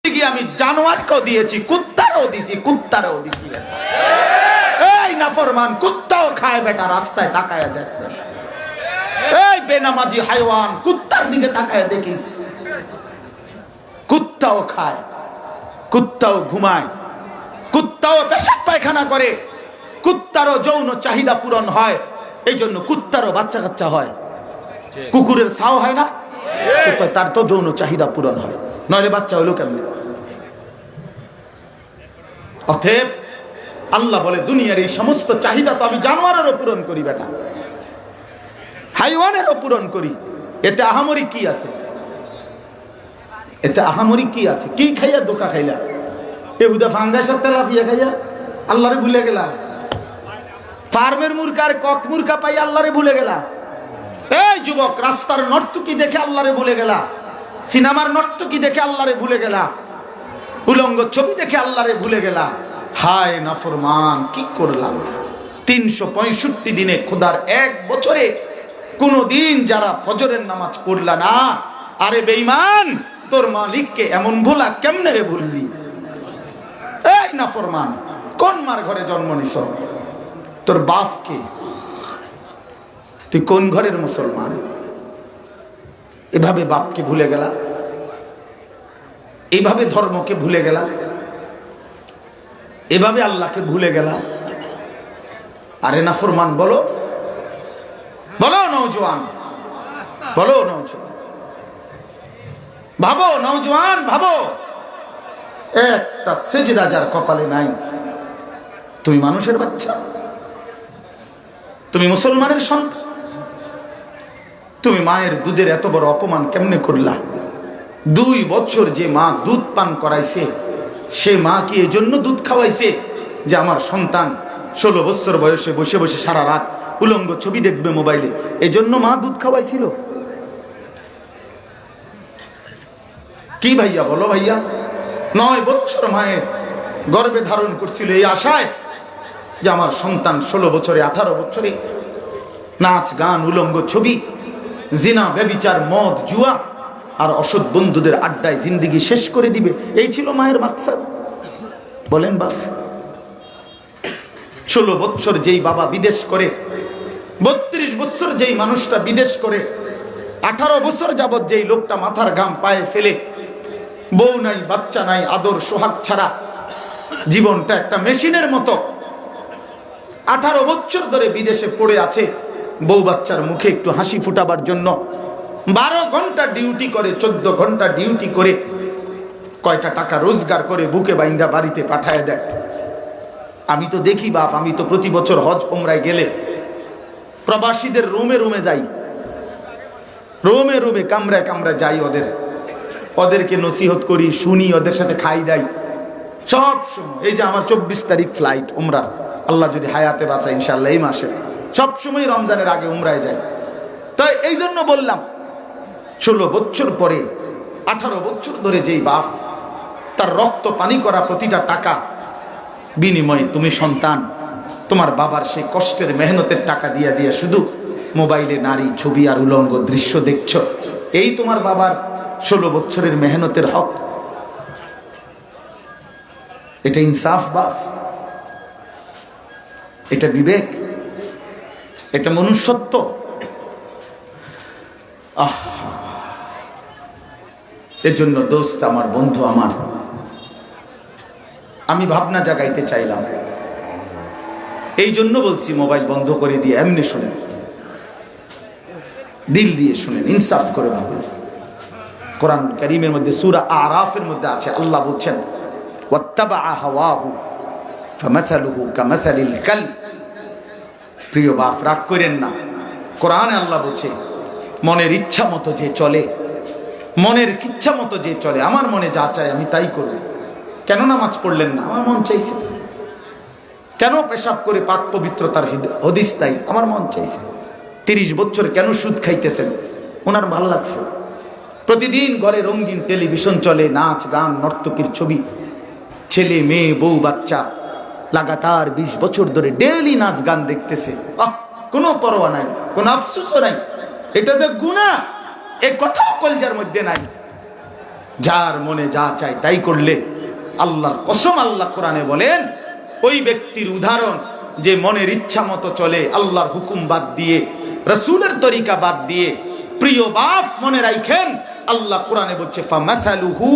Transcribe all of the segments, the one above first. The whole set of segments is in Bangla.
আমি জানোয়ারকেও দিয়েছি, কুত্তারও দিছি, কুত্তারও দিছি। এই নাফরমান কুত্তাও খায় বেটা, রাস্তায় তাকায় দেখ। এই বেনামাজি হাইওয়ান, কুত্তার দিকে তাকায় দেখিস। কুত্তাও খায়, কুত্তাও ঘুমায়, কুত্তাও পেশাব পায়খানা করে, কুত্তারও যৌন চাহিদা পূরণ হয়। এই জন্য কুত্তারও বাচ্চা কাচ্চা হয়। কুকুরের ছাও হয় না, তার তো যৌন চাহিদা পূরণ হয়, নইলে বাচ্চা হইলো কেমনে? অতএব আল্লাহ বলে দুনিয়ার এই সমস্ত চাহিদা তো আমি জানোয়ারেরও পূরণ করি বেটা, হাইওয়ানেরও পূরণ করি। এতে আহামরি কি আছে? এতে আহামরি কি আছে? কি খাইয়া দোকা খাইলা? এহুদা ফাঙ্গাসের তেলাপিয়া খাইয়া আল্লাহরে ভুলে গেলা? ফার্মের মুরগার কক মুরগা পাই আল্লাহরে ভুলে গেলা? এই যুবক, রাস্তার নর্তকী দেখে আল্লাহরে ভুলে গেলা? সিনেমার নর্তকী দেখে আল্লাহরে ভুলে গেলা? উলঙ্গ ছবি দেখে আল্লাহরে ভুলে গেলা? হায় নাফরমান, কি করলাম? 365 দিনে, খোদার এক বছরে কোন দিন যারা ফজরের নামাজ পড়লা না, আরে বেঈমান, তোর মালিককে এমন ভোলা কেমনে রে ভুললি? এই নাফরমান, কোন মার ঘরে জন্ম নিছ? তোর বাপকে? তুই কোন ঘরের মুসলমান? এভাবে বাপকে ভুলে গেলা, এভাবে ধর্মকে ভুলে গেলা, এভাবে আল্লাহকে ভুলে গেলা। আরে নাফরমান, বলো বলো নওজোয়ান, বলো নওজোয়ান, ভাবো নওজোয়ান, ভাবো। একটা সেজদা যার কপালে নাই। তুমি মানুষের বাচ্চা, তুমি মুসলমানের সন্তান, তুমি মায়ের দুধের এত বড় অপমান কেমনে করলা? 2 বছর যে মা দুধ পান করাইছে, সে মা কি এই জন্য দুধ খাওয়াইছে যে আমার সন্তান 16 বছর বয়সে বসে বসে সারা রাত উলঙ্গ ছবি দেখবে মোবাইলে? এই জন্য মা দুধ খাওয়াইছিল? কি ভাইয়া, বলো ভাইয়া? 9 বছর মায়ের গর্ভে ধারণ করছিল এই আশায় যে আমার সন্তান 16 বছরে 18 বছরে নাচ গান, উলঙ্গ ছবি, জিনা, ব্যভিচার, মদ, জুয়া আর অসৎ বন্ধুদের আড্ডায় জিন্দেগি শেষ করে দিবে। এই ছিল মায়ের মাকসাদ। বলেন বাপ, 16 বছর যেই বাবা বিদেশ করে, 32 বছর যেই মানুষটা বিদেশ করে, 18 বছর যাবৎ যেই লোকটা মাথার ঘাম পায়ে ফেলে, বউ নাই, বাচ্চা নাই, আদর সোহাগ ছাড়া জীবনটা একটা মেশিনের মতো 18 বছর ধরে বিদেশে পড়ে আছে, বউ বাচ্চার মুখে একটু হাসি ফুটাবার জন্য 12 ঘন্টা ডিউটি করে, 14 ঘন্টা ডিউটি করে কয়টা টাকা রোজগার করে বুকে বাইন্দা বাড়িতে পাঠায় দেয়। আমি তো দেখি বাপ, আমি তো প্রতি বছর হজ উমরায় গেলে প্রবাসীদের রুমে রুমে যাই, রুমে রুমে কামরায় কামরায় যাই, ওদেরকে নসিহত করি, শুনি, ওদের সাথে খাই দাই সব সময়। এই যে আমার 24 তারিখ ফ্লাইট উমরার, আল্লাহ যদি হায়াতে বাঁচায় ইনশাআল্লাহ এই মাসে, সব সময় রমজানের আগে উমরায় যাই। তাই এই জন্য বললাম, 16 বছর পরে 18 বছর ধরে যেই বাপ তার রক্ত পানি করা প্রতিটা টাকা বিনিময়ে তুমি সন্তান তোমার বাবার সেই কষ্টের মেহনতের টাকা দিয়া দিয়া শুধু মোবাইলে নারী ছবি আর উলঙ্গ দৃশ্য দেখছ, এই তোমার বাবার 16 বছরের মেহনতের হক? এটা ইনসাফ বাপ? এটা বিবেক? এটা মনুষ্যত্ব? এর জন্য দোস্ত আমার, বন্ধু আমার, আমি ভাবনা জাগাইতে চাইলাম। এই জন্য বলছি মোবাইল বন্ধ করে দিয়ে এমনি শুনেন, দিল দিয়ে শুনেন, ইনসাফ করে ভাবেন। কোরআন কারীমের মধ্যে সূরা আরাফের মধ্যে আছে, আল্লাহ বলছেন ওয়াত্তাবাআ হাওয়াহু ফামাসালুহু কামাসালিল কালব। প্রিয় বাপ, রাগ করেন না, কোরআনে আল্লাহ বলছে মনের ইচ্ছা মতো যে চলে, মনের ইচ্ছা মতো যে চলে, আমার মনে যা চায় আমি তাই করব। কেন নামাজ পড়লেন না? আমার মন চাইছে। কেন পেশাব করে পাক পবিত্রতার হদিস তাই? আমার মন চাইছে। 30 বছর কেন সুদ খাইতেছেন? ওনার ভালো লাগছে। প্রতিদিন ঘরে রঙিন টেলিভিশন চলে, নাচ গান, নর্তকীর ছবি, ছেলে মেয়ে বউ বাচ্চা লাগাতার 20 বছর ধরে ডেইলি নাচ গান দেখতেছে। কোনো পরোয়া নাই, কোনো আফসোসও নাই। এটা যে গুনাহ, এই কথাও কলজার মধ্যে নাই। যার মনে যা চায় তাই করলে আল্লাহর কসম আল্লাহ কোরআনে বলেন ওই ব্যক্তির উদাহরণ যে মনের ইচ্ছা মতো চলে, আল্লাহর হুকুম বাদ দিয়ে, রাসূলের তরিকা বাদ দিয়ে। প্রিয় বাপ মনে রাখেন, আল্লাহ কোরআনে বলছে ফামাসালুহু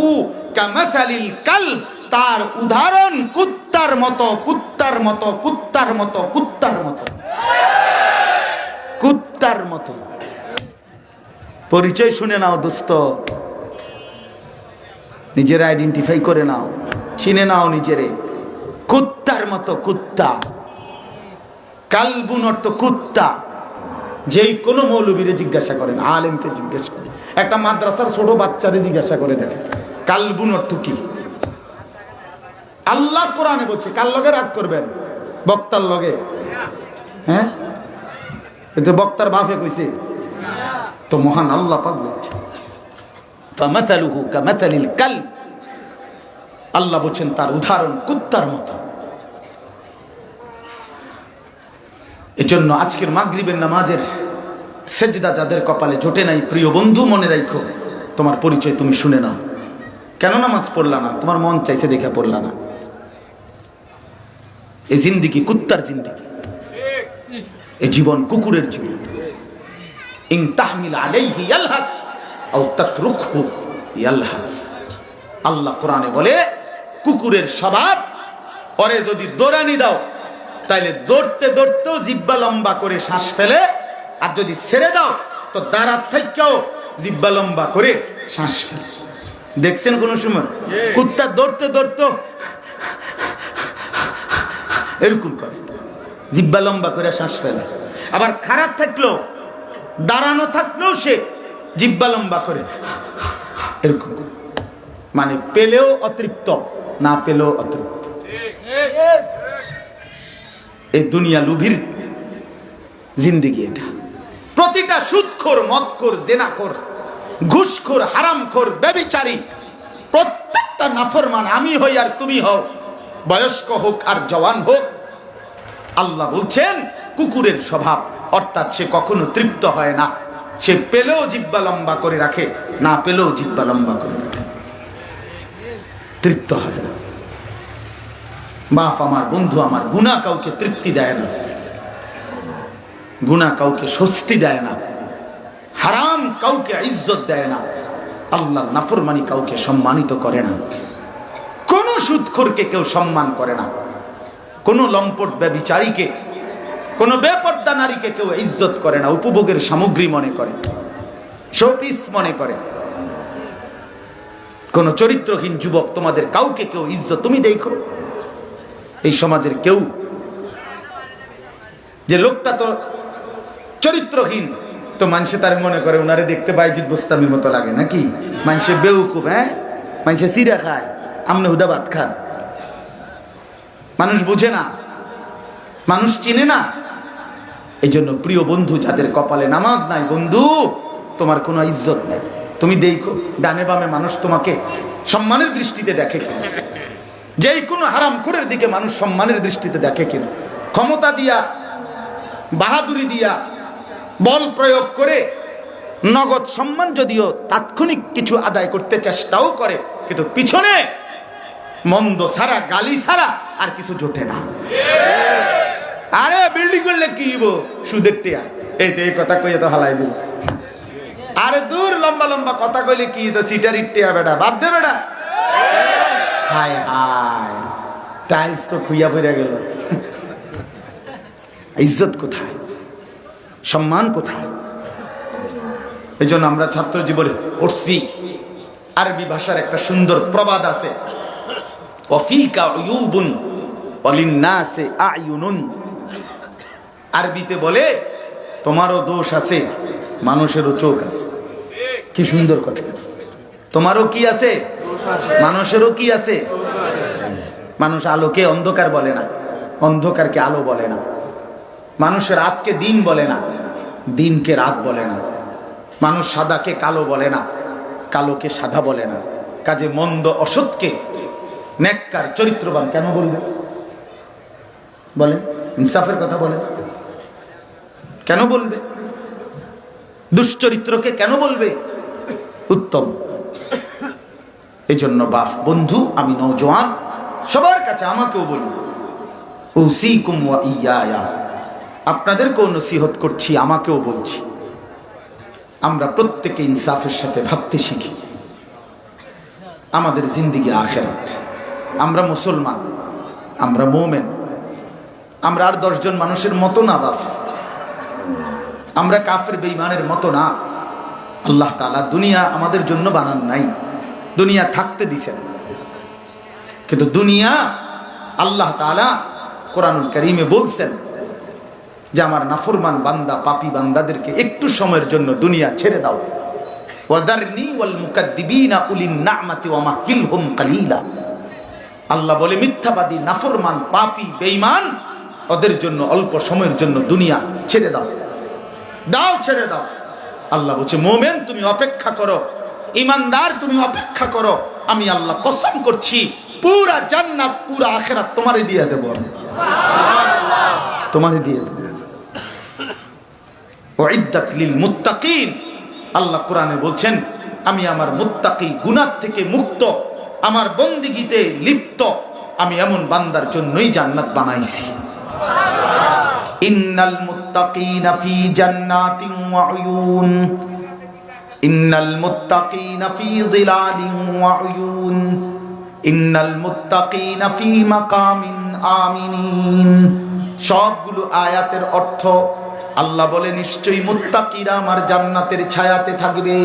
কামাসালিল কালব, তার উদাহরণ কুত্তার মতো, কুত্তার মতো, কুত্তার মতো, কুত্তার মতো, কুত্তার মতো। পরিচয় শুনে নাও দোস্ত, নিজের আইডেন্টিফাই করে নাও, চিনে নাও নিজেরে। কুত্তার মতো কুত্তা, কালবুন অর্থ কুত্তা। যেই কোনো মৌলবীরে জিজ্ঞাসা করেন, আলেমকে জিজ্ঞাসা করেন, একটা মাদ্রাসার ছোট বাচ্চারে জিজ্ঞাসা করে দেখেন কালবুন অর্থ কি। আল্লাহ কোরআনে বলছে, কার লগে রাগ করবেন? বক্তার লগে? হ্যাঁ, কিন্তু বক্তার বাপে কইছে তো, মহান আল্লাহ পাক বলছে ফামাসালুহু কামাসালিল কালব, আল্লাহ বলছেন তার উদাহরণ কুত্তার মতো। এজন্য আজকের মাগরিবের নামাজের সেজদা যাদের কপালে জোটে নাই, প্রিয় বন্ধু মনে রাখো, তোমার পরিচয় তুমি শুনে নাও। কেন নামাজ পড়লা না? তোমার মন চাইছে দেখে পড়লা না। এই জিন্দিগি কুত্তার জিন্দিগি, এই জীবন কুকুরের জীবন। ইন তাহমিল আলাইহি ইয়ালহাস আও তাতরুকহু ইয়ালহাস। আল্লাহ কোরআনে বলে কুকুরের স্বভাব, ওরে যদি দৌড়ানি দাও তাইলে দৌড়তে দৌড়তেও জিহ্বা লম্বা করে শ্বাস ফেলে, আর যদি ছেড়ে দাও তো দাঁড়া থেকেও জিহ্বা লম্বা করে শ্বাস ফেলে। দেখছেন কোন সময় কুত্তা দৌড়তে দৌড়তে এরকম করে, জিহ্বা লম্বা করে শ্বাস ফেলে। আবার খারাপ থাকলেও, দাঁড়ানো থাকলেও সে জিহ্বা লম্বা করে এরকম, মানে পেলেও অতৃপ্ত, না পেলেও অতৃপ্ত। এই দুনিয়া লুভির জিন্দিগি এটা। প্রতিটা সুদখোর, মদখোর, জেনাখোর, ঘুষখোর, হারামখোর, ব্যভিচারী, প্রত্যেকটা নাফরমান, আমি হই আর তুমি হও, বয়স্ক হোক আর জওয়ান হোক, আল্লাহ বলছেন কুকুরের স্বভাব, অর্থাৎ সে কখনো তৃপ্ত হয় না। সে পেলেও জিহ্বা লম্বা করে রাখে, না পেলেও জিহ্বা লম্বা করে রাখে, তৃপ্ত হয় না। বাপ আমার, বন্ধু আমার, গুনাহ কাউকে তৃপ্তি দেয় না, গুনাহ কাউকে স্বস্তি দেয় না, হারাম কাউকে ইজ্জত দেয় না, আল্লাহর নাফরমানি কাউকে সম্মানিত করে না। কোন সুদখোরকে কেউ সম্মান করে না, কোন লম্পট ব্যভিচারীকে, কোন বেপর্দা নারীকে কেউ ইজ্জত করে না, উপভোগের সামগ্রী মনে করে, শোপিস মনে করে। কোন চরিত্রহীন যুবক তোমাদের কাউকে কেউ ইজ্জত, তুমি দেখো এই সমাজের কেউ যে লোকটা তো চরিত্রহীন, তো মানুষে তার মনে করে ওনারে দেখতে বাইজিদ বোস্তামির মতো লাগে নাকি, মানুষে বেউকুফ, হ্যাঁ, মানুষে সিরা খায়, আমনে হুদা ভাত খান। মানুষ বুঝে না, মানুষ চিনে না। এই জন্য প্রিয় বন্ধু, যাদের কপালে নামাজ নাই, বন্ধু তোমার কোনো ইজ্জত নেই। তুমি দেখো ডানে বামে মানুষ তোমাকে সম্মানের দৃষ্টিতে দেখে কিনা, যেই কোনো হারামখোরের দিকে মানুষ সম্মানের দৃষ্টিতে দেখে কিনা। ক্ষমতা দিয়া, বাহাদুরি দিয়া, বল প্রয়োগ করে নগদ সম্মান যদিও তাৎক্ষণিক কিছু আদায় করতে চেষ্টাও করে, কিন্তু পিছনে মন্দ ছাড়া, গালি ছাড়া আর কিছু জোটে না। আরে বিল্ডিং করলে কি হইব, সুদের টিয়া, এই তো এই কথা কইয়া তো হালাই দিব। আরে দূর, লম্বা লম্বা কথা কইলে কি তো সিটার ইটিয়া, বেটা বাদ দে বেটা। হায় হায়, টাইলস তো খুইয়া পড়ে গেল। ইজ্জত কোথায়, সম্মান কোথায়? এই জন্য আমরা ছাত্র জীবনে পড়ছি, আরবি ভাষার একটা সুন্দর প্রবাদ আছে, ওয়াফিকা উয়ুবুন ওয়ালিন্নাসি আয়ুনুন। আরবিতে বলে তোমারও দোষ আছে, মানুষেরও চোখ আছে। কি সুন্দর কথা, তোমারও কি আছে, মানুষেরও কি আছে। মানুষ আলোকে অন্ধকার বলে না, অন্ধকারকে আলো বলে না। মানুষের রাতকে দিন বলে না, দিনকে রাত বলে না। মানুষ সাদাকে কালো বলে না, কালোকে সাদা বলে না। কাজে মন্দ অসৎকে নেককার চরিত্রবান কেন বলবে? বলেন, ইনসাফের কথা বলেন, কেন বলবে? দুশ্চরিত্রকে কেন বলবে উত্তম? এজন্য বাপ, বন্ধু, আমি নওজোয়ান, সবার কাছে আমাকেও বলি, উসিকুম ওয়া ইয়া, আপনাদেরকেও নসিহত করছি, আমাকেও বলছি, আমরা প্রত্যেকে ইনসাফের সাথে ভাবতে শিখি। আমাদের জিন্দেগি আখিরাত, আমরা মুসলমান, আমরা মুমিন, আমরা আর 10 জন মানুষের মতো না বাপ, আমরা কাফের বেঈমানের মতো না। আল্লাহ তাআলা দুনিয়া আমাদের জন্য বানান নাই, দুনিয়া থাকতে দিছেন, কিন্তু দুনিয়া আল্লাহ তাআলা কোরআনুল কারীমে বলছেন যে আমার নাফরমান বান্দা, পাপী বান্দাদেরকে একটু সময়ের জন্য দুনিয়া ছেড়ে দাও। ওয়াদারনি ওয়াল মুকাদ্দিবিনা উলিন নি'মাতি ওয়া মাহিলহুম কালিলা। আল্লাহ বলে মিথ্যাবাদী, নাফরমান, পাপী, বেঈমান, ওদের জন্য অল্প সময়ের জন্য দুনিয়া ছেড়ে দাও, ছেড়ে দাও। আল্লাহ বলছে মুমিন তুমি অপেক্ষা করো, ঈমানদার তুমি অপেক্ষা করো, আমি আল্লাহ কসম করছি পুরা জান্নাত, পুরা আখিরাত তোমারে দিয়ে দেব, আমি তোমারে দিয়ে দেব। উইদ্দাত লিল মুত্তাকিন, আল্লাহ কোরআনে বলছেন আমি আমার মুত্তাকি, গুনাহ থেকে মুক্ত, আমার বন্দেগীতে লিপ্ত, আমি এমন বান্দার জন্যই জান্নাত বানাইছি। ইন্নাল মুত্তাকিনা ফি জান্নাতিন ওয়া উয়ুন, ইন্নাল মুত্তাকিনা ফি যিলালিন ওয়া উয়ুন, ইন্নাল মুত্তাকিনা ফি মাকামিন আমিনিন। সবগুলো আয়াতের অর্থ আল্লাহ বলে নিশ্চয়ই মুত্তাকিরা আমার জান্নাতের ছায়াতে থাকবে,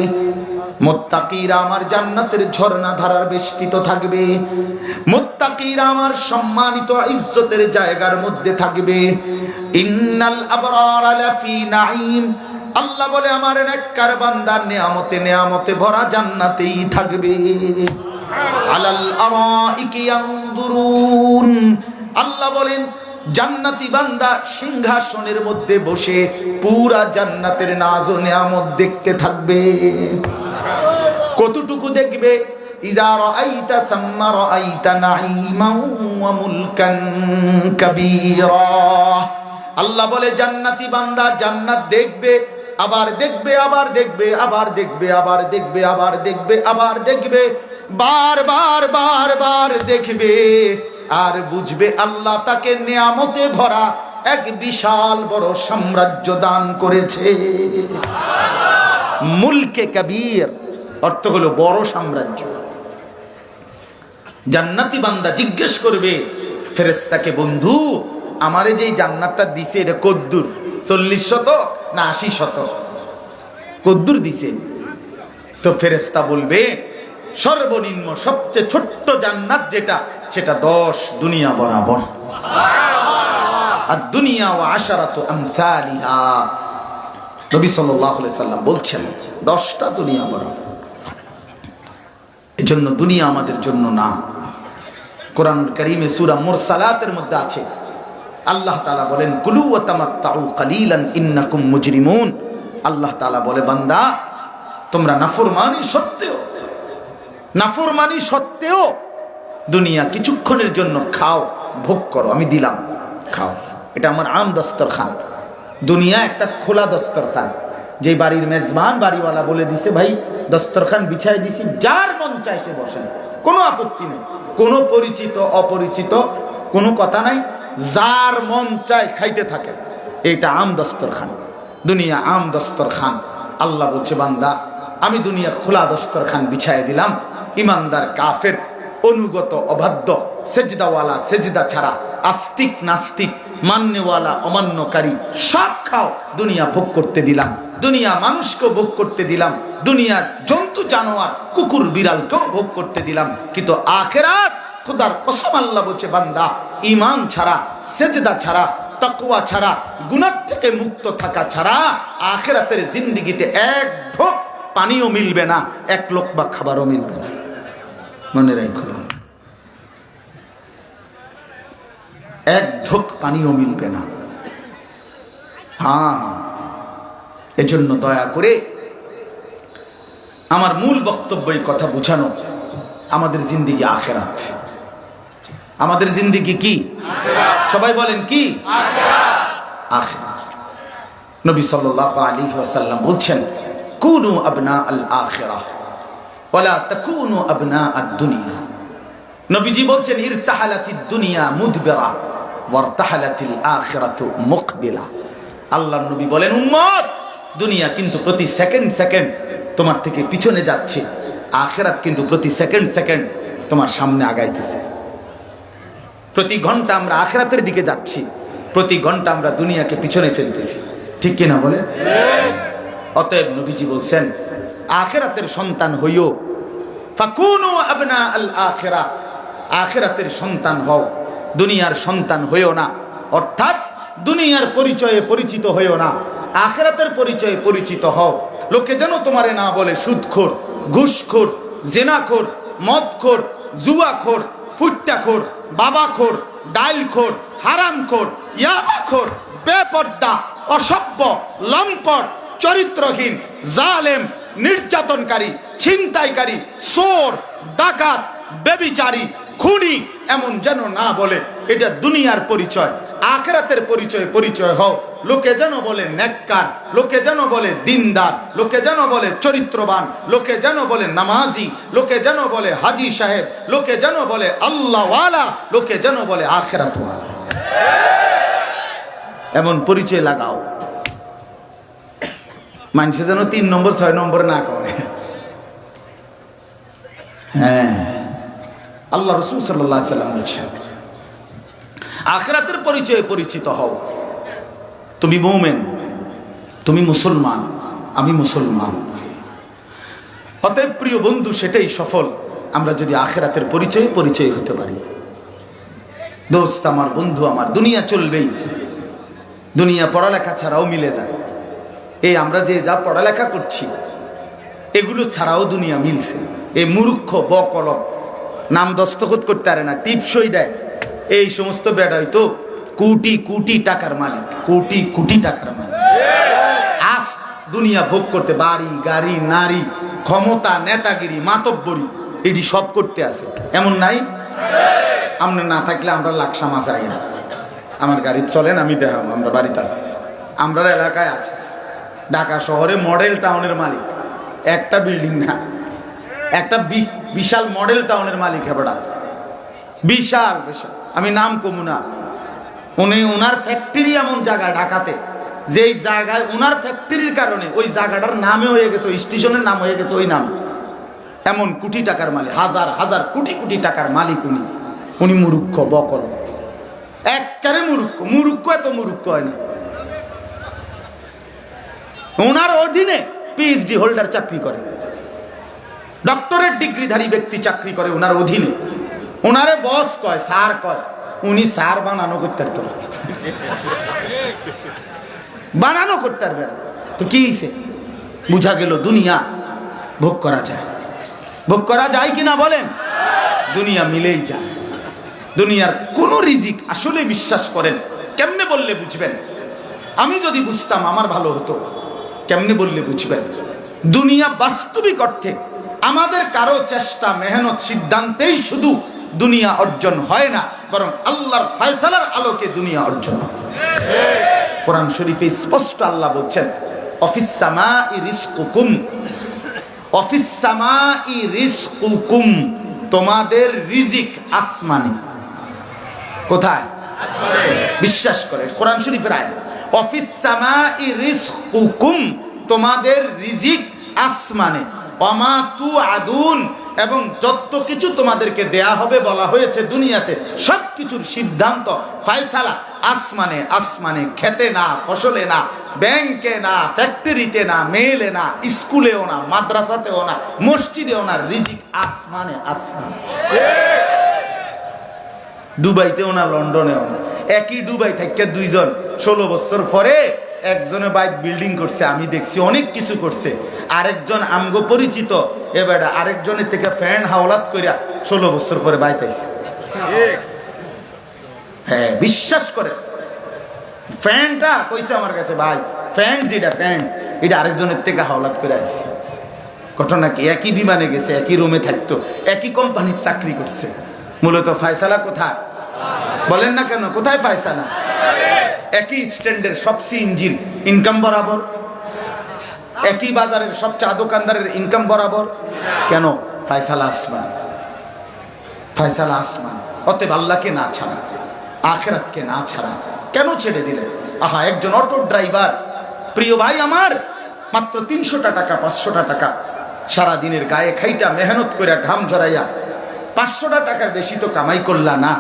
মুত্তাকিরা আমার জান্নাতের ঝর্ণা ধারার বেষ্টিত থাকবে, মুত্তাকিরা আমার সম্মানিত ইজ্জতের জায়গার মধ্যে থাকবে। ইন্নাল আবরারা লাফি নাঈম, আল্লাহ বলে আমার নেককার বান্দা নেয়ামতে নেয়ামতে ভরা জান্নাতেই থাকবে। আলাল আরাইকি ইয়ানজুরুন, আল্লাহ বলেন জান্নাতি বান্দা সিংহাসনের মধ্যে বসে পুরা জান্নাতের নাজ ও নিয়ামত দেখতে থাকবে। কতটুকু দেখবে? ইযা রাআইতা সাম্মা রাআইতা নাঈমান ওয়া মুলকান কাবীরা। আল্লাহ বলে জান্নাতি বান্দা জান্নাত দেখবে, আবার দেখবে, আবার দেখবে, আবার দেখবে, আবার দেখবে, আবার দেখবে, আবার দেখবে, বারবার বারবার দেখবে, আর বুঝবে আল্লাহ তাকে নিয়ামতে ভরা এক বিশাল বড় সাম্রাজ্য দান করেছে। মুলকে কবীর অর্থ হলো বড় সাম্রাজ্য। জান্নাতি বান্দা জিজ্ঞেস করবে ফেরেশতাকে, বন্ধু আমারে যেই জান্নাতটা দিছে এটা কদ্দুর? 40 শতক না 80 শতক? কদ্দুর দিছে? তো ফেরেশতা বলবে সর্বনিম্ন সবচেয়ে ছোট্ট জান্নাত যেটা, সেটা 10 দুনিয়া বরাবর। আর দুনিয়া ওয়া আশারাতু আমসালিহা, নবী সাল্লাল্লাহু আলাইহি সাল্লাম বলছেন 10টা দুনিয়া বরাবর। এজন্য দুনিয়া আমাদের জন্য না। কোরআনুল কারীমে সূরা মুরসালাতের মধ্যে আছে, আল্লাহ তাআলা বলেন কুলু ওয়া তামাত্তাউ কালিলান ইন্নাকুম মুজরিমুন। আল্লাহ তাআলা বলে বান্দা তোমরা নাফরমানি সত্ত্বেও দুনিয়া কিছুক্ষণের জন্য খাও, ভোগ করো, আমি দিলাম, খাও। এটা আমার আম দস্তরখান। দুনিয়া একটা খোলা দস্তরখান, যে বাড়ির মেজবান বাড়িওয়ালা বলে দিছে ভাই দস্তরখান বিছাই দিছি, যার মন চায় সে বসেন, কোনো আপত্তি নেই, কোনো পরিচিত অপরিচিত কোনো কথা নাই, যার মন চায় খাইতে থাকে। এটা আম দস্তরখান, দুনিয়া আম দস্তরখান। আল্লাহ বলছে বান্দা আমি দুনিয়া খোলা দস্তরখান বিছাই দিলাম, ইমানদার কাফের অনুগত অবাধ্য সেজদাওয়ালা সেজদা ছাড়া, আস্তিক নাস্তিক, মান্যওয়ালা অমান্যকারী সব খাও, দুনিয়া ভোগ করতে দিলাম, দুনিয়া মানুষকে ভোগ করতে দিলাম, দুনিয়া জন্তু জানোয়ার কুকুর বিড়ালকেও ভোগ করতে দিলাম, কিন্তু আখিরাত খোদার কসম আল্লাহ বলছে বান্দা ঈমান ছাড়া, সেজদা ছাড়া, তাকওয়া ছাড়া, গুনাহ থেকে মুক্ত থাকা ছাড়া আখিরাতের জিন্দেগিতে এক ঢোক পানিও মিলবে না, এক লোকমা খাবারও মিলবে না। মনে রাখো, এক ঢোক পানিও মিলবে না। হ্যাঁ, এজন্য দয়া করে আমার মূল বক্তব্য এই কথা বুঝানো, আমাদের জিন্দেগি আখিরাত। আমাদের জিন্দেগি কি? সবাই বলেন কি? আখিরাত। নবী সাল্লাল্লাহু আলাইহি ওয়াসাল্লাম বলছেন কুনু আবনা আল আখিরাহ, ওয়ালা তাকুনু আবনা আদ-দুনিয়া। নবীজি বলছেন ইরতাহালাতিদ দুনিয়া মুদবিরা ওয়ারতাহালাতিল আখিরাতু মুকবিলা। আল্লাহর নবী বলেন, উম্মত, দুনিয়া কিন্তু প্রতি সেকেন্ড সেকেন্ড তোমার থেকে পিছনে যাচ্ছে, আখিরাত কিন্তু প্রতি সেকেন্ড সেকেন্ড তোমার সামনে আগাইতেছে। প্রতি ঘন্টা আমরা আখিরাতের দিকে যাচ্ছি, প্রতি ঘন্টা আমরা দুনিয়াকে পিছনে ফেলতেছি, ঠিক কিনা বলেন? অতএব নবীজি বলছেন আখিরাতের সন্তান হইও, ফাকুনু আবনা আল আখিরা, আখিরাতের সন্তান হও, দুনিয়ার সন্তান হইও না। অর্থাৎ দুনিয়ার পরিচয়ে পরিচিত হইও না, আখিরাতের পরিচয়ে পরিচিত হও। লোকে যেন তোমারে না বলে সুদখোর, ঘুষখোর, জেনাখোর, মদখোর, জুয়াখোর, ফুট্টাখোর, বাবাখোর, ডাইলখোর, হারামখোর, ইয়াবাখোর, বেপর্দা, অসভ্য, লম্পট, চরিত্রহীন, জালেম, নির্যাতনকারী, ছিনতাইকারী, চোর, ডাকাত, ব্যভিচারী, খুনি এমন যেন না বলে। এটা দুনিয়ার পরিচয়। আখিরাতের পরিচয় পরিচয় হও। লোকে যেন বলে নেককার, লোকে যেন বলে দিনদার, লোকে যেন বলে চরিত্রবান, লোকে যেন বলে নামাজি, লোকে যেন বলে হাজি সাহেব, লোকে যেন বলে আল্লাহওয়ালা, লোকে যেন বলে আখিরাতওয়ালা। এমন পরিচয় লাগাও, মানুষে যেন 3 নম্বর 6 নম্বর না করে। হ্যাঁ, আল্লাহ রাসূল সাল্লাল্লাহু আলাইহি সাল্লাম বলেছেন আখিরাতের পরিচয়ে পরিচিত হও। তুমি মুমিন, তুমি মুসলমান, আমি মুসলমান। অতএব প্রিয় বন্ধু, সেটাই সফল, আমরা যদি আখিরাতের পরিচয়ে পরিচয় হতে পারি। দোস্ত আমার, বন্ধু আমার, দুনিয়া চলবেই, দুনিয়া পড়ালেখা ছাড়াও মিলে যায়। এই আমরা যে যা পড়ালেখা করছি এগুলো ছাড়াও দুনিয়া মিলছে। এই মূর্খ বকলম নাম দস্তখত করতে পারে না, টিপসই দেয়, এই সমস্ত বেড়াই তো কোটি কোটি টাকার মালিক, কোটি কোটি টাকার মালিক। আজ দুনিয়া ভোগ করতে, বাড়ি গাড়ি, নারী, ক্ষমতা, নেতাগিরি, মাতব্বরি, এটি সব করতে আছে, এমন নাই? আমরা না থাকলে আমরা লাকসা মাছ আই, আমার গাড়ি চলেন, আমি দেখাবো, আমরা বাড়িতে আছি, আমরা এলাকায় আছে। ঢাকা শহরে মডেল টাউনের মালিক, একটা বিল্ডিং না, একটা বিশাল মডেল টাউনের মালিক। হেবড়া বিশাল বিশাল, আমি নাম কমু না। ওনার ফ্যাক্টরি এমন জায়গায় ঢাকাতে, যেই জায়গায় ওনার ফ্যাক্টরির কারণে ওই জায়গাটার নামে হয়ে গেছে, ওই স্টেশনের নাম হয়ে গেছে ওই নাম। এমন কোটি টাকার মালিক, হাজার হাজার কোটি কোটি টাকার মালিক উনি। উনি মূর্খ বকল, একবারে মূর্খ। মূর্খ এত মূর্খ হয় না। ওনার অধীনে পিএইচডি হোল্ডার চাকরি করে, ডক্টরেট ডিগ্রিধারী ব্যক্তি চাকরি করে ওনার অধীনে। ওনারে বস কয়, স্যার কয়, উনি স্যার বানানো করতে পারত না, বানানো করতে পারবে না। তো কি হয়েছে? বুঝা গেল দুনিয়া ভোগ করা যায়। ভোগ করা যায় কিনা বলেন? দুনিয়া মিলেই যায়। দুনিয়ার কোন রিজিক আসলে বিশ্বাস করেন, কেমনে বললে বুঝবেন? আমি যদি বুঝতাম আমার ভালো হতো। কেমনে বললে বুঝবেন? দুনিয়া বাস্তবিক অর্থে আমাদের কারো চেষ্টা, মেহনত, সিদ্ধান্তেই শুধু দুনিয়া অর্জন হয় না, বরং আল্লাহর ফয়সালার আলোকে দুনিয়া অর্জন হয়। কোরআন শরীফে স্পষ্ট আল্লাহ বলছেন, অফিস সামাই রিজকুকুম, অফিস সামাই রিজকুকুম, তোমাদের রিজিক আসমানে। কোথায়? বিশ্বাস করে কোরআন শরীফের আয়াত, অফিস সামাই রিজকুকুম, তোমাদের রিজিক আসমানে। ওমা তুআদুন, এবং যত কিছু তোমাদেরকে দেয়া হবে বলা হয়েছে দুনিয়াতে, সব কিছুর সিদ্ধান্ত, ফয়সালা আসমানে। আসমানে, খেতে না, ফসলে না, ব্যাংকে না, ফ্যাক্টরিতে না, মেলে না, স্কুলেও না, মাদ্রাসাতেও না, মসজিদেও না, রিজিক আসমানে। আসমানে, দুবাইতেও না, লন্ডনেও না। একই দুবাই থেকে দুইজন 16 বছর পরে একজনে বাইক বিল্ডিং করছে, আমি দেখছি অনেক কিছু করছে। আরেকজন আমগো পরিচিত, এবার আরেকজনের থেকে ফ্যান হাওলাত কইরা 16 বছর পরে বাইক আইছে। হ্যাঁ, বিশ্বাস করে। ফ্যানটা কইছে আমার কাছে, ভাই ফ্যান যেটা ফ্যান, এটা আরেকজনের থেকে হাওলাত করে আসছে। ঘটনা কি? একই বিমানে গেছে, একই রুমে থাকতো, একই কোম্পানির চাকরি করছে। মূলত ফয়সালা কোথায় বলেন না কেন? কোথায় ফয়সালা? একই স্ট্যান্ডের, সবচেয়ে ইঞ্জিন, ইনকাম বরাবর। একই বাজারের সব চা দোকানদারের ইনকাম বরাবর কেন? ফয়সালা আসমান, ফয়সালা আসমান। অতএব আল্লাহকে না ছাড়া, আখিরাতকে না ছাড়া কেন ছেড়ে দিলেন? আহা, একজন অটো ড্রাইভার, প্রিয় ভাই আমার, মাত্র 300 টাকা 500 টাকা সারা দিনের গায়ে খাইটা মেহনত করে ঘাম ঝরাইয়া 500 টাকার বেশি তো কামাই করলা না,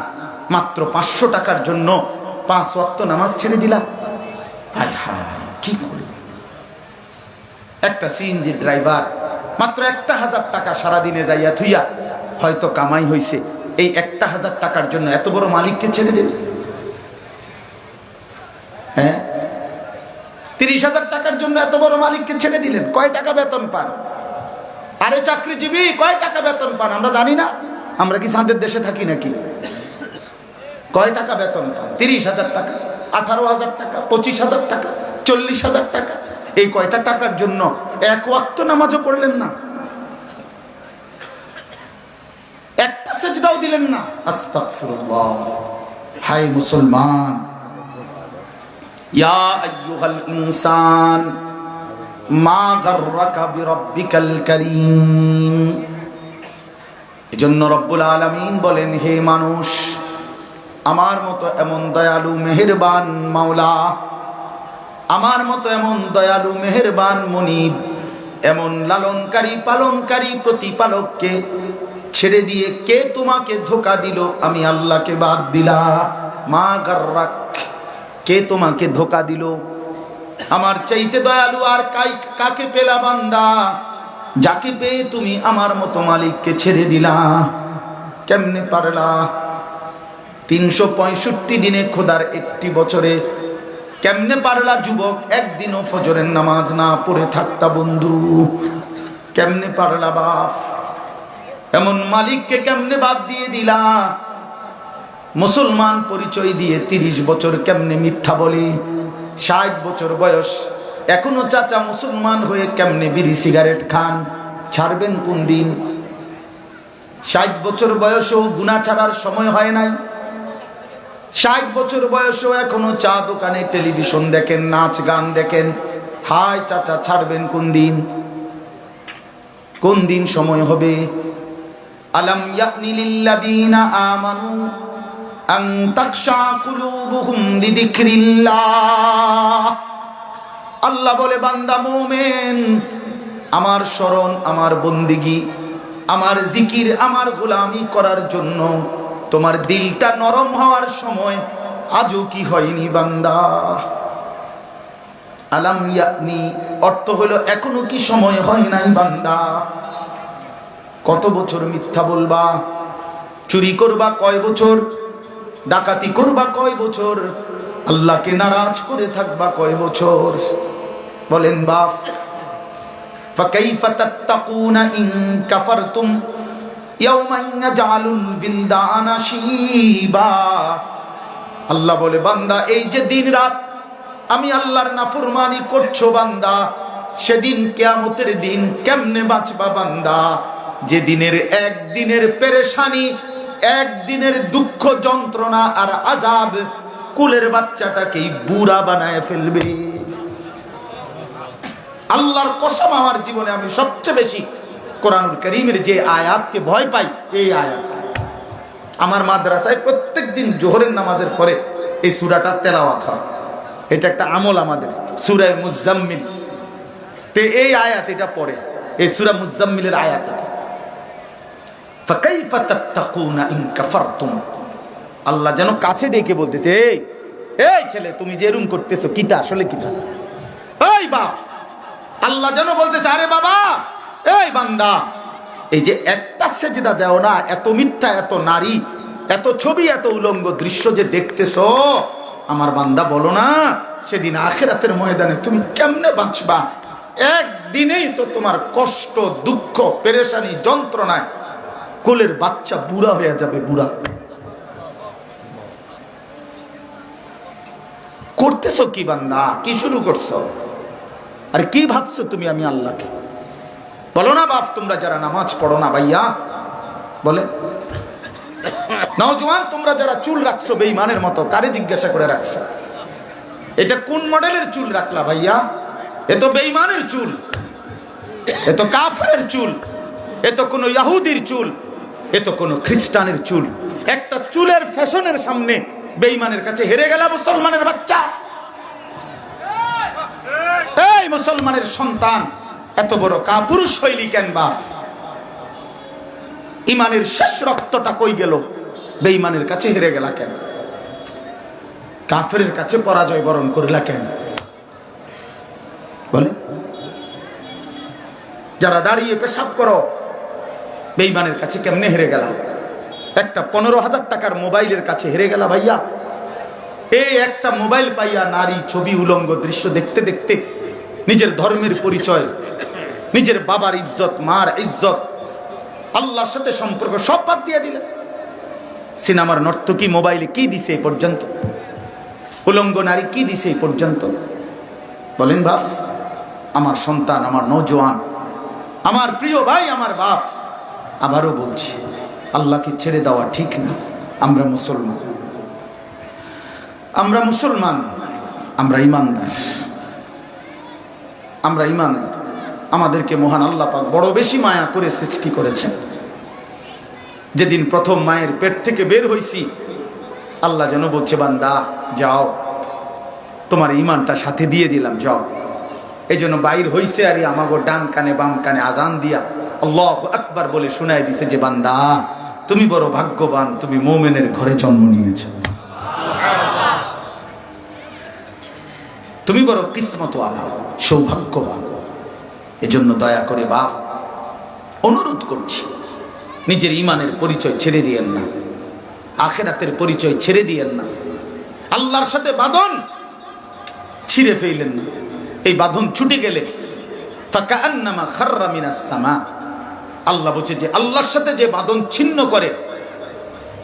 মাত্র 500 টাকার জন্য 5 ওয়াক্ত নামাজ ছেড়ে দিলা। হায় হায়, কি করে? একটা সিএনজি ড্রাইভার মাত্র 1000 টাকা সারাদিনে যাইয়া থুইয়া হয়তো কামাই হইছে, এই 1000 টাকার জন্য এত বড় মালিককে ছেড়ে দিল। হ্যাঁ, 30,000 টাকার জন্য এত বড় মালিককে ছেড়ে দিলেন। কয় টাকা বেতন পান? আরে চাকরিজীবী কয় টাকা বেতন পান আমরা জানি না? আমরা কি চাঁদের দেশে থাকি নাকি? কয় টাকা বেতন পান? 30,000 টাকা, 18,000 টাকা, 25,000 টাকা, 40,000 টাকা। এই কয়টা টাকার জন্য এক ওয়াক্ত নামাজও পড়লেন না, একটা সেজদাও দিলেন না। আস্তাগফিরুল্লাহ। হায় মুসলমান, ইয়া আইয়ুহাল ইনসান মা গাররাকা বিরাব্বিকাল কারীম। এজন্য রব্বুল আলামিন বলেন, হে মানুষ, আমার মতো এমন দয়ালু মেহেরবান মাওলা, আমার মতো এমন দয়ালু মেহেরবান মনিব, এমন লালনকারী পালনকারী প্রতিপালককে ছেড়ে দিয়ে কে তোমাকে ধোঁকা দিল? আমি আল্লাহকে বাদ দিলা। মা গাররাক, কে তোমাকে ধোঁকা দিল? আমার চাইতে দয়ালু আর কাকে পেলা বান্দা, যাকে পেয়ে তুমি আমার মতো মালিককে ছেড়ে দিলা? কেমনে পারলা? 365 দিনে খোদার একটি বছরে কেমনে পারলা যুবক একদিনও ফজরের নামাজ না পড়ে থাকতা? বন্ধু, কেমনে পারলা বাপ? এমন মালিককে কেমনে বাদ দিয়ে দিলা? মুসলমান পরিচয় দিয়ে 30 বছর কেমনে মিথ্যা বলি? 60 বছর বয়স এখনো চাচা মুসলমান হয়ে কেমনে বিড়ি সিগারেট খান? ছাড়বেন কোন দিন? 60 বছর বয়সেও গুনাহ ছাড়ার সময় হয় নাই। 60 বছর বয়সেও এখনো চা দোকানে টেলিভিশন দেখেন, নাচ গান দেখেন। হায় চাচা, ছাড়বেন কোন দিন? কোন দিন সময় হবে? আলাম ইয়ানি লিল্লাযীনা আমানু আন তাখশা কুলুবুহুম লিযিকরিল্লাহ। আল্লাহ বলে, বান্দা মুমিন, আমার শরণ, আমার বন্দিগি, আমার জিকির, আমার গোলামি করার জন্য তোমার দিলটা নরম হওয়ার সময় আজও কি হয়নি বান্দা? আলাম ইয়ানি অর্থ হলো এখনো কি সময় হয় নাই বান্দা? কত বছর মিথ্যা বলবা? চুরি করবা কয় বছর? ডাকাতি করবা কয় বছর? আল্লাহকে নারাজ করে থাকবা কয় বছর? বলেন বাপ। ফাকাইফা তাত্তাকুনা ইন কাফারতুম ইয়াওমান ইয়াজআলুল বিলদানা শিবা। আল্লাহ বলে, বান্দা এই যে দিন রাত আমি আল্লাহর নাফরমানি করছো বান্দা, সেদিন কিয়ামতের দিন কেমনে বাঁচবা বান্দা? যে দিনের একদিনের পেরেশানি, একদিনের দুঃখ যন্ত্রণা আর আযাব কুলের বাচ্চাটাকেই বুড়া বানায় ফেলবে। আল্লাহর কসম, আমার জীবনে আমি সবচেয়ে বেশি কোরআনুল কারীমের যে আয়াতকে ভয় পাই, এই আয়াত। আমার মাদ্রাসায় প্রত্যেকদিন জোহরের নামাজের পরে এই সূরাটা তেলাওয়াত হয়। এটা একটা আমল আমাদের, সূরা মুজাম্মিল। তে এই আয়াত এটা পড়ে, এই সূরা মুজাম্মিলের আয়াত। ফাকাইফা তাত্তাকুনা ইন কাফারতুম। আল্লাহ যেন কাছে ডেকে বলতেছে, এই এই ছেলে, তুমি যে এরকম করতেছো কিটা, আসলে কিটা? এই বাপ, আল্লাহ যেন বলতেছে, আরে বাবা, এই বান্দা, এই যে একটা সেজদা দেও না, এত মিথ্যা, এত নারী, এত ছবি, এত উলঙ্গ দৃশ্য যে দেখতেছো, আমার বান্দা বলো না সেদিন আখিরাতের ময়দানে তুমি কেমনে বাঁচবা? একদিনেই তো তোমার কষ্ট, দুঃখ, পেরেশানি, যন্ত্রণায় কোলের বাচ্চা বুড়া হয়ে যাবে। বুড়া করতেছো কি বান্দা? কি শুরু করছো? আর কি ভাবছো তুমি আমি আল্লাহকে? বলো না বাপ, তোমরা যারা নামাজ পড়ো না ভাইয়া, বলে নওজোয়ান, তোমরা যারা চুল রাখছো বেঈমানের মতো, কারে জিজ্ঞাসা করে রাখছো? এটা কোন মডেলের চুল রাখলা ভাইয়া? এ তো বেঈমানের চুল, এ তো কাফেরের চুল, এ তো কোনো ইহুদির চুল, এ তো কোনো খ্রিস্টানের চুল। একটা চুলের ফ্যাশনের সামনে বেঈমানের কাছে হেরে গেল মুসলমানের বাচ্চা। এই মুসলমানের সন্তান এত বড় কাপুরুষ হইলি কেন বাপ? ইমানের শেষ রক্তটা কই গেল? বেঈমানের কাছে হেরে গেলা কেন? কাফেরের কাছে পরাজয় বরণ করিলা কেন? বলে যারা দাঁড়িয়ে পেশাব করো, বেঈমানের কাছে কেমনে হেরে গেলা? একটা 15,000 টাকার মোবাইলের কাছে হেরে গেলা ভাইয়া। এই একটা মোবাইল পাইয়া নারী, ছবি, উলঙ্গ দৃশ্য দেখতে দেখতে নিজের ধর্মের পরিচয়, নিজের বাবার ইজ্জত, মার ইজ্জত, আল্লাহর সাথে সম্পর্ক সব বাদ দিয়ে দিলেন। সিনেমার নর্তকী মোবাইলে কি দিছে এই পর্যন্ত? উলঙ্গ নারী কি দিছে এই পর্যন্ত? বলেন বাপ, আমার সন্তান, আমার নওজোয়ান, আমার প্রিয় ভাই, আমার বাপ, আবারও বলছি, আল্লাহকে ছেড়ে দেওয়া ঠিক না। আমরা মুসলমান, আমরা মুসলমান, আমরা ইমানদার, আমরা ইমানদার। আমাদেরকে মহান আল্লাহ পাক বড় বেশি মায়া করে সৃষ্টি করেছেন। যেদিন প্রথম মায়ের পেট থেকে বের হইছি, আল্লাহ যেন বলছে, বান্দা যাও, তোমার ইমানটা সাথে দিয়ে দিলাম, যাও। এই জন্য বাইর হইছে আর আমাগো ডান কানে বাম কানে আজান দিয়া আল্লাহু আকবার বলে শোনায় দিছে যে, বান্দা তুমি বড় ভাগ্যবান, তুমি মুমিনের ঘরে জন্ম নিয়েছ, তুমি বড় কিসমতওয়ালা, সৌভাগ্যবান। এজন্য দয়া করে বাপ, অনুরোধ করছি, নিজের ইমানের পরিচয় ছেড়ে দিয়েন না, আখিরাতের পরিচয় ছেড়ে দিয়েন না, আল্লাহর সাথে বাঁধন ছিঁড়ে ফেললেন না। এই বাঁধন ছুটে গেলে ফাকান্নামা খাররা মিনাস সামা, আল্লাহ বলছে যে আল্লাহর সাথে যে বাঁধন ছিন্ন করে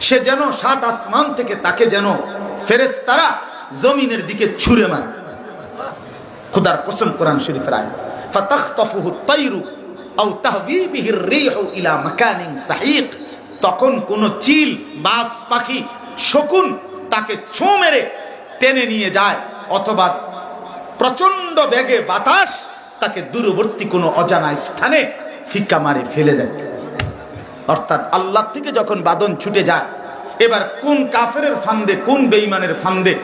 সে যেন 7 আসমান থেকে তাকে যেন ফেরেশতারা জমিনের দিকে ছুঁড়ে মারে। খোদার কসম, কোরআন শরীফের আয়াত, ফাতাখতাফুহু আত-তায়রু আও তাহবি বিহির রিহু ইলা মাকানিন সাহিক। তখন কোন চিল, বাজ পাখি, শকুন তাকে ছোঁ মেরে টেনে নিয়ে যায়, অথবা প্রচন্ড বেগে বাতাস তাকে দূরবর্তী কোনো অজানা স্থানে ফিক্কা মারে ফেলে দেয়। অর্থাৎ আল্লাহ থেকে যখন বাঁধন ছুটে যায়, এবার কোন কাফেরের ফান্দে, কোন বেঈমানের ফান্দে,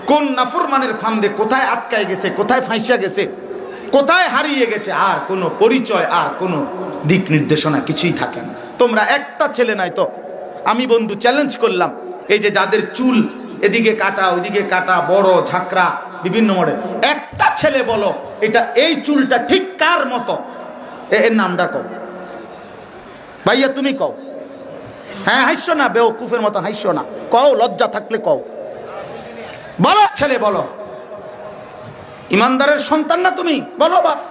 কোন নাফরমানের ফান্দে কোথায় আটকায় গেছে, কোথায় ফাঁসিয়া গেছে, কোথায় হারিয়ে গেছে, আর কোনো পরিচয়, আর কোনো দিক নির্দেশনা কিছুই থাকে না। তোমরা একটা ছেলে নাই তো, আমি বন্ধু চ্যালেঞ্জ করলাম, এই যে যাদের চুল এদিকে কাটা ওইদিকে কাটা, বড় ঝাঁকড়া বিভিন্ন মডেল, একটা ছেলে বলো এটা এই চুলটা ঠিক কার মতো, এর নামটা কও ভাইয়া, তুমি কও। হ্যাঁ হাসছো না, বেওকুফের মতো হাসছো না, কও, লজ্জা থাকলে কও, বলো ছেলে বলো। ইমানদারের সন্তান না তুমি? বলো বাপ,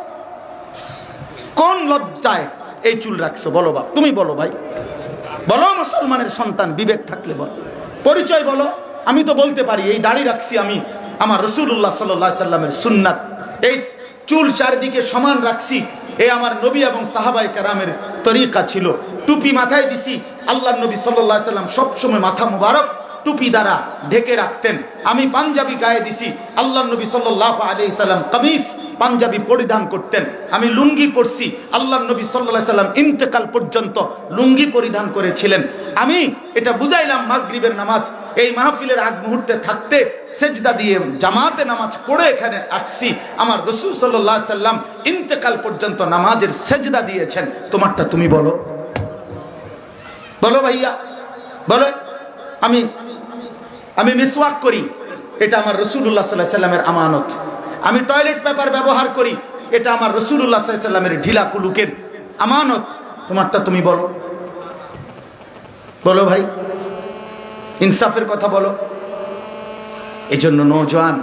কোন লজ্জায় এই চুল রাখছো? বলো বাপ, তুমি বলো ভাই, বলো মুসলমানের সন্তান, বিবেক থাকলে বলো, পরিচয় বলো। আমি তো বলতে পারি এই দাড়ি রাখছি আমি আমার রাসূলুল্লাহ সাল্লাল্লাহু আলাইহি সাল্লামের সুন্নাত, এই চুল চারদিকে সমান রাখছি, এই আমার নবী এবং সাহাবায়ে কেরামের তরিকা ছিল। টুপি মাথায় দিছি, আল্লাহর নবী সাল্লাল্লাহু আলাইহি সাল্লাম সবসময় মাথা মুবারক টুপি দ্বারা ঢেকে রাখতেন। আমি পাঞ্জাবি গায়ে দিছি, আল্লাহর নবী সাল্লাল্লাহু আলাইহি সাল্লাম কামিজ পাঞ্জাবি পরিধান করতেন। আমি লুঙ্গি পরছি, আল্লাহর নবী সাল্লাল্লাহু আলাইহি সাল্লাম ইন্তেকাল পর্যন্ত লুঙ্গি পরিধান করেছিলেন। আমি এটা বুঝাইলাম মাগরিবের নামাজ এই মাহফিলের আগ মুহূর্তে থাকতে সেজদা দিয়ে জামাতে নামাজ পড়ে এখানে আসছি। আমার রাসূল সাল্লাল্লাহু আলাইহি সাল্লাম ইন্তেকাল পর্যন্ত নামাজের সেজদা দিয়েছেন। তোমারটা তুমি বলো, বলো ভাইয়া বলো। আমি মিসওয়াক করি, এটা আমার রাসূলুল্লাহ সাল্লাল্লাহু আলাইহি সাল্লামের আমানত। আমি টয়লেট পেপার ব্যবহার করি, এটা আমার রাসূলুল্লাহ সাল্লাল্লাহু আলাইহি সাল্লামের ঢিলা কুলুকের আমানত। তোমারটা তুমি বলো, বলো ভাই, ইনসাফের কথা বলো। এই জন্য নওজোয়ান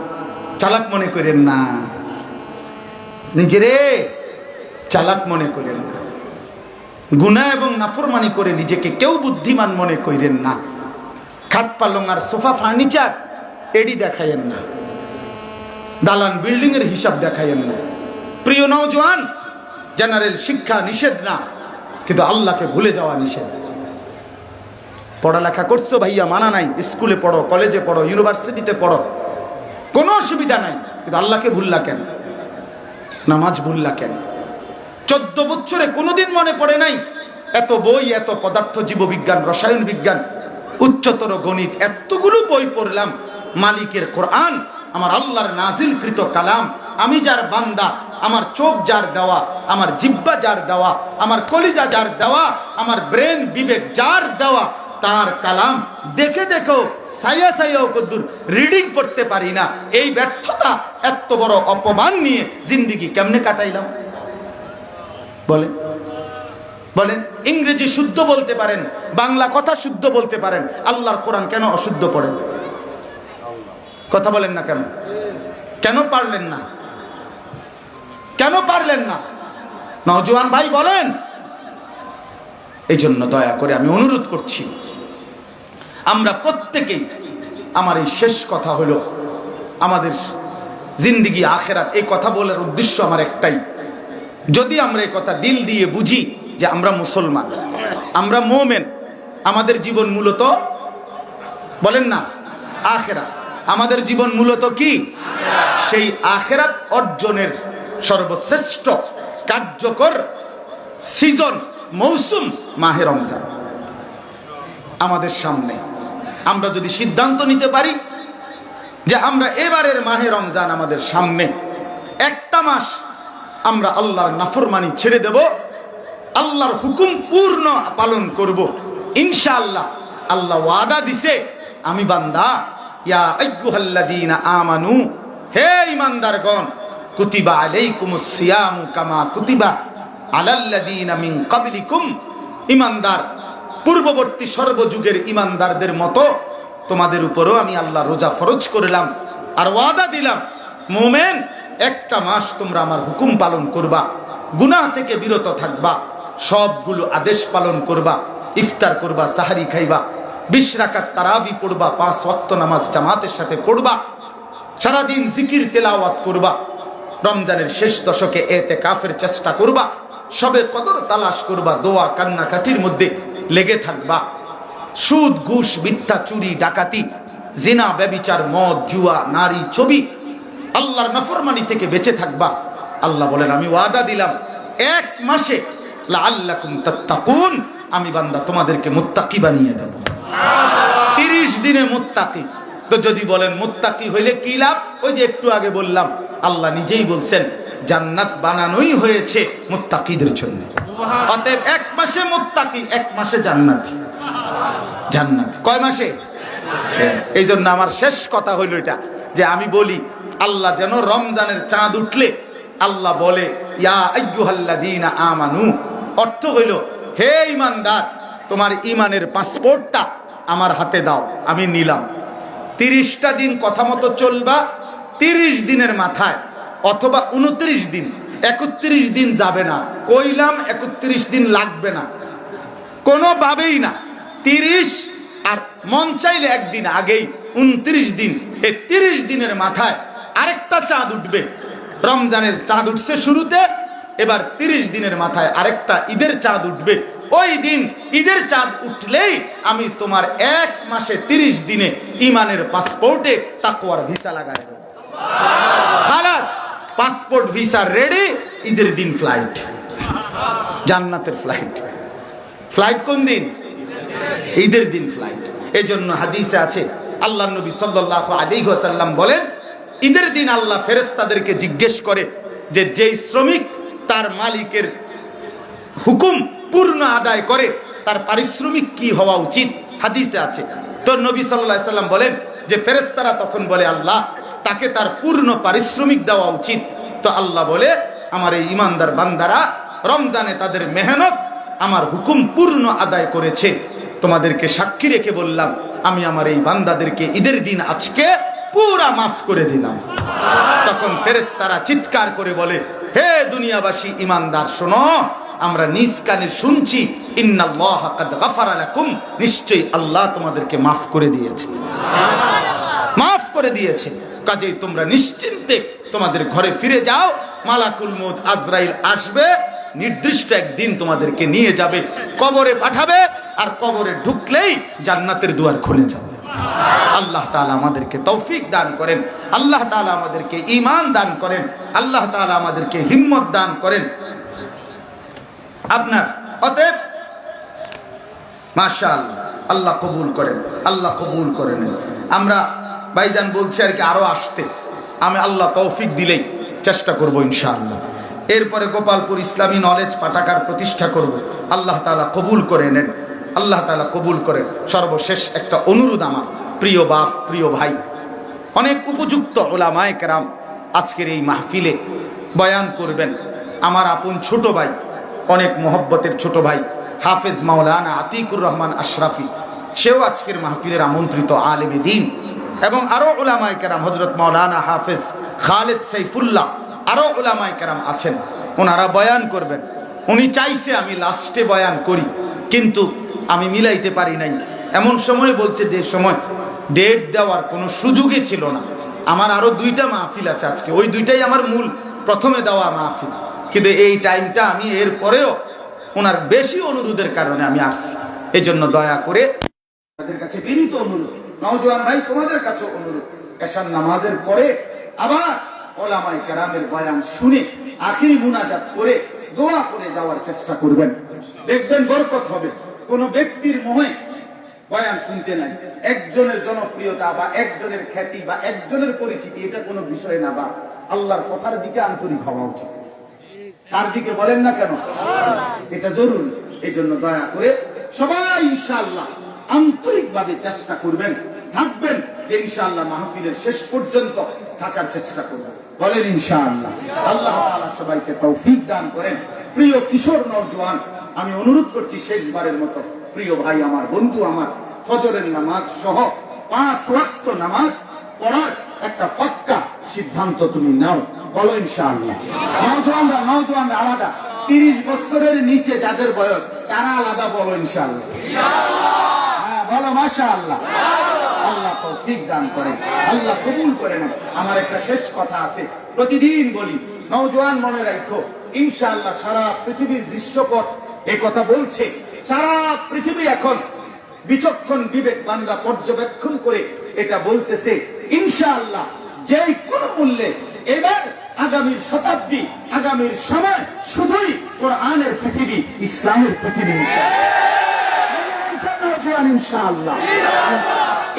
চালাক মনে করেন না, নিজেরে চালাক মনে করেন না, গুনাহ এবং নাফরমানি করে নিজেকে কেউ বুদ্ধিমান মনে করেন না। খাট পালং আর সোফা ফার্নিচার এডি দেখায়েন না, দালান বিল্ডিং এর হিসাব দেখায়েন না। প্রিয় নওজোয়ান, জেনারেল শিক্ষা নিষেধ না, কিন্তু আল্লাহকে ভুলে যাওয়া নিষেধ। পড়ালেখা করছো ভাইয়া, মানা নাই, স্কুলে পড়ো, কলেজে পড়ো, ইউনিভার্সিটিতে পড়ো, কোনো অসুবিধা নাই, কিন্তু আল্লাহকে ভুললা কেন? নামাজ ভুললা কেন? 14 বছরে কোনোদিন মনে পড়ে নাই? এত বই, এত পদার্থ জীববিজ্ঞান, রসায়ন বিজ্ঞান, উচ্চতর গণিত, এতগুলো বই পড়লাম। মালিকের কোরআন, আমার আল্লাহর নাজিলকৃত কালাম, আমি যার বান্দা, আমার চোখ যার দেওয়া, আমার জিহ্বা যার দেওয়া, আমার কলিজা যার দেওয়া, আমার ব্রেন বিবেক যার দেওয়া, তার কালাম দেখে দেখেও সাইয়া সাইয়াও কদ্দুর রিডিং পড়তে পারি না। এই ব্যর্থতা, এত বড় অপমান নিয়ে জিন্দিগি কেমনে কাটাইলাম বলেন? বলেন, ইংরেজি শুদ্ধ বলতে পারেন, বাংলা কথা শুদ্ধ বলতে পারেন, আল্লাহর কোরআন কেন অশুদ্ধ পড়েন? কথা বলেন না কেন? কেন পারলেন না? কেন পারলেন না? নওজোয়ান ভাই বলেন। এই জন্য দয়া করে আমি অনুরোধ করছি, আমরা প্রত্যেকেই, আমার এই শেষ কথা হলো, আমাদের জিন্দিগি আখেরাত, এই কথা বলার উদ্দেশ্য আমার একটাই, যদি আমরা এই কথা দিল দিয়ে বুঝি যে আমরা মুসলমান, আমরা মুমিন, আমাদের জীবন মূলত, বলেন না, আখেরাত। আমাদের জীবন মূলত কি? সেই আখেরাত অর্জনের সর্বশ্রেষ্ঠ কার্যকর সিজন, মৌসুম মাহে রমজান আমাদের সামনে। আমরা যদি সিদ্ধান্ত নিতে পারি যে আমরা এবারের মাহে রমজান আমাদের সামনে, একটা মাস আমরা আল্লাহর নাফরমানি ছেড়ে দেব, আল্লাহর হুকুম পূর্ণ পালন করব, ইনশাআল্লাহ। আল্লাহ ওয়াদা দিছে, আমি বান্দা, ইয়া আইয়ুহাল্লাযীনা আমানু, হে ঈমানদারগণ, কুতিবা আলাইকুমুস সিয়ামু কামা কুতিবা আলাল্লাযীনা মিন ক্বাবলিকুম। ঈমানদার, পূর্ববর্তী সর্বযুগের ঈমানদারদের মতো তোমাদের উপরও আমি আল্লাহ রোজা ফরজ করলাম, আর ওয়াদা দিলাম, মুমিন, একটা মাস তোমরা আমার হুকুম পালন করবা, গুনাহ থেকে বিরত থাকবা, সবগুলো আদেশ পালন করবা, ইফতার করবা, সাহারি খাইবা, 20 রাকাত তারাবি পড়বা, 5 ওয়াক্ত নামাজ জামাতের সাথে পড়বা, সারাদিন জিকির তেলাওয়াত করবা, রমজানের শেষ দশকে ইতিকাফের চেষ্টা করবা, সবে কদর তালাশ করবা, দোয়া কান্নাকাটির মধ্যে লেগে থাকবা, সুদ ঘুষ মিথ্যা চুরি ডাকাতি জিনা ব্যভিচার মদ জুয়া নারী ছবি আল্লাহর নাফরমানি থেকে বেঁচে থাকবা। আল্লাহ বলেন, আমি ওয়াদা দিলাম, 1 মাসে লাআল্লাকুম তাত্তাকুন, আমি বান্দা তোমাদেরকে মুত্তাকি বানিয়ে দেব। 30 দিনে মুত্তাকি। তো যদি বলেন মুত্তাকি হইলে কি লাভ? ওই যে একটু আগে বললাম, আল্লাহ নিজেই বলছেন জান্নাত বানানোই হয়েছে মুত্তাকিদের জন্য। অতএব 1 মাসে মুত্তাকি, 1 মাসে জান্নাতি। জান্নাত কয় মাসে? এই জন্য আমার শেষ কথা হইল এটা, যে আমি বলি, আল্লাহ যেন রমজানের চাঁদ উঠলে আল্লাহ বলে, ইয়া আইয়ুহাল্লাযীনা আমানু, অর্থ হইল, হে ঈমানদার, তোমার ঈমানের পাসপোর্টটা আমার হাতে দাও, আমি নিলাম। 30টা দিন কথা মতো চলবা, 30 দিনের মাথায় অথবা 29 দিন, 31 দিন যাবে না, কইলাম 31 দিন লাগবে না, কোনোভাবেই না। 30 আর মন চাইলে একদিন আগেই 29 দিন, এই 30 দিনের মাথায় আরেকটা চাঁদ উঠবে। রমজানের চাঁদ উঠছে শুরুতে, এবার 30 দিনের মাথায় আরেকটা ঈদের চাঁদ উঠবে। ওই দিন ঈদের চাঁদ উঠলেই আমি তোমার 1 মাসে 30 দিনে ঈমানের পাসপোর্টে তাকওয়ার ভিসা লাগাই দেব। খালাস, পাসপোর্ট ভিসা রেডি, ঈদের দিন ফ্লাইট, জান্নাতের ফ্লাইট। ফ্লাইট কোন দিন? ঈদের দিন ফ্লাইট। এই জন্য হাদিসে আছে, আল্লাহ নবী সাল্লাল্লাহু আলাইহি ওয়াসাল্লাম বলেন, ঈদের দিন আল্লাহ ফেরেশতাদেরকে জিজ্ঞেস করে যে যেই শ্রমিক তার মালিকের হুকুম পূর্ণ আদায় করে তার পারিশ্রমিক কি হওয়া উচিত? হাদিসে আছে। তো নবী সাল্লাল্লাহু আলাইহি ওয়াসাল্লাম বলেন যে ফেরেশতারা তখন বলে, আল্লাহ, তাকে তার পূর্ণ পারিশ্রমিক দেওয়া উচিত। তো আল্লাহ বলে, আমার এই ঈমানদার বান্দারা রমজানে তাদের মেহনত আমার হুকুম পূর্ণ আদায় করেছে, তোমাদেরকে সাক্ষী রেখে বললাম, আমি আমার এই বান্দাদেরকে ঈদের দিন আজকে পুরা মাফ করে দিলাম। তখন ফেরেশতারা চিৎকার করে বলে, হে দুনিয়াবাসী ঈমানদার, শোনো, আমরা নিজ কানে শুনছি, ইন্নাল্লাহা কাদ গাফারা লাকুম, নিশ্চয়ই আল্লাহ তোমাদেরকে মাফ করে দিয়েছে, মাফ করে দিয়েছে। কাজেই তোমরা নিশ্চিন্তে তোমাদের ঘরে ফিরে যাও, মালাকুল মউত আজরাইল আসবে, নির্দিষ্ট একদিন তোমাদেরকে নিয়ে যাবে, কবরে পাঠাবে, আর কবরে ঢুকলেই জান্নাতের দুয়ার খুলে যাবে। আল্লাহ তাআলা আমাদেরকে তৌফিক দান করেন, আল্লাহ তাআলা আমাদেরকে ঈমান দান করেন, আল্লাহ তাআলা আমাদেরকে হিম্মত দান করেন। আপনার অতএব মাশাআল্লাহ, আল্লাহ কবুল করেন, আল্লাহ কবুল করেন। আমরা ভাইজান বলছি আর কি আরো আসতে, আমি আল্লাহ তৌফিক দিলেই চেষ্টা করব ইনশাআল্লাহ। এরপরে গোপালপুর ইসলামী নলেজ পাঠাগার প্রতিষ্ঠা করব, আল্লাহ তাআলা কবুল করে নেন, আল্লাহ তাআলা কবুল করেন। সর্বশেষ একটা অনুরোধ, আমার প্রিয় বাপ, প্রিয় ভাই, অনেক উপযুক্ত উলামায়ে কেরাম আজকের এই মাহফিলে বয়ান করবেন। আমার আপন ছোট ভাই, অনেক মহব্বতের ছোট ভাই হাফেজ মাওলানা আতিকুর রহমান আশরাফি, সেও আজকের মাহফিলের আমন্ত্রিত আলেমে দ্বীন। এবং আরো উলামায়ে কেরাম, হযরত মাওলানা হাফেজ খালেদ সাইফুল্লাহ, আরো উলামায়ে কেরাম আছেন, ওনারা বয়ান করবেন। উনি চাইছে আমি লাস্টে বয়ান করি, কিন্তু আমি মিলাইতে পারি নাই। এমন সময় বলছে যে সময় ডেট দেওয়ার কোনো সুযোগই ছিল না। আমার আরো 2টা মাহফিল আছে আজকে, ওই 2টাই আমার মূল প্রথমে দেওয়া মাহফিল, কিন্তু এই টাইমটা আমি এর পরেও ওনার বেশি অনুরোধের কারণে আমি আসছি। এই জন্য দয়া করে তাদের কাছে বিনীত অনুরোধ, নওজোয়ান ভাই তোমাদের কাছে অনুরোধ, এশার নামাজের পরে আবার উলামায়ে কেরামের বয়ান শুনে আখিরি মুনাজাত করে দোয়া করে যাওয়ার চেষ্টা করবেন, দেখবেন বরকত হবে। কোন ব্যক্তির মোহে বয়ান শুনতে নাই, একজনের জনপ্রিয়তা বা একজনের খ্যাতি বা একজনের পরিচিতি, এটা কোনো বিষয় না, বা আল্লাহর কথার দিকে আন্তরিক হওয়া উচিত। তার দিকে বলেন না কেন, এটা জরুরি। এই জন্য দয়া করে সবাই ইনশাআল্লাহ আন্তরিকভাবে চেষ্টা করবেন, থাকবেন, যে ইনশাআল্লাহ মাহফিলের শেষ পর্যন্ত থাকার চেষ্টা করবেন। বলেন ইনশাআল্লাহ। আল্লাহ তাআলা সবাইকে তৌফিক দান করেন। প্রিয় কিশোর নওজোয়ান, আমি অনুরোধ করছি শেষবারের মতো, প্রিয় ভাই আমার, বন্ধু আমার, ফজরের নামাজ সহ 5 ওয়াক্ত নামাজ পড়ার একটা পাক্কা সিদ্ধান্ত তুমি নাও। বলো ইনশাআল্লাহ। নওজোয়ানরা আলাদা, 30 বছরের নিচে যাদের বয়স তারা আলাদা। বলো ইনশাআল্লাহ। হ্যাঁ বলো মাশাআল্লাহ। আল্লাহ তৌফিক দান করেন, আল্লাহ কবুল করেন। আমার একটা শেষ কথা আছে, প্রতিদিন বলি, নওজোয়ান মনে রাখো, ইনশাআল্লাহ সারা পৃথিবীর দৃশ্যপট এই কথা বলছে। সারা পৃথিবী এখন বিচক্ষণ বিবেকবানরা পর্যবেক্ষণ করে এটা বলতেছে, ইনশাআল্লাহ যেই কোন মূল্যে এবার আগামীর শতাব্দী, আগামীর সময় শুধুই কোরআনের পৃথিবী, ইসলামের পৃথিবী। ইনশাআল্লাহ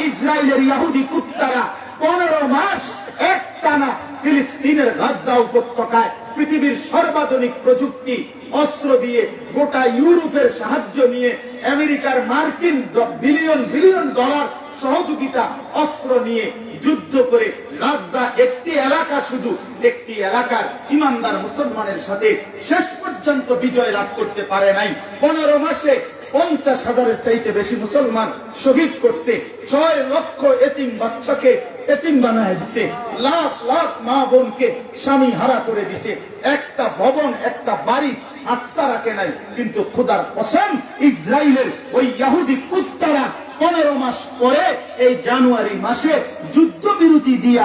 ইসরায়েলের ইহুদি কুত্তারা 15 মাস একটানা ফিলিস্তিনের গাজা উপত্যকায় পৃথিবীর সর্বাধুনিক প্রযুক্তি অস্ত্র দিয়ে, গোটা ইউরোপের সাহায্য নিয়ে, আমেরিকার মার্কিন বিলিয়ন বিলিয়ন ডলার সহযোগিতা অস্ত্র নিয়ে যুদ্ধ করে গাজা একটি এলাকা, শুধু একটি এলাকার ইমানদার মুসলমানের সাথে শেষ পর্যন্ত বিজয় লাভ করতে পারে নাই। 15 মাসে 50,000-এর চাইতে বেশি মুসলমান শহীদ করছে, 6 লক্ষ এতিম বাচ্চাকে এতিম বানায় দিছে, লাখ লাখ মা বোনকে স্বামী হারা করে দিছে, একটা ভবন, একটা বাড়ি আস্থা রাখে নাই। কিন্তু খোদার কসম, ইসরায়েলের ওই ইহুদি কুত্তারা 15 মাস পরে এই জানুয়ারি মাসে যুদ্ধবিরতি দিয়া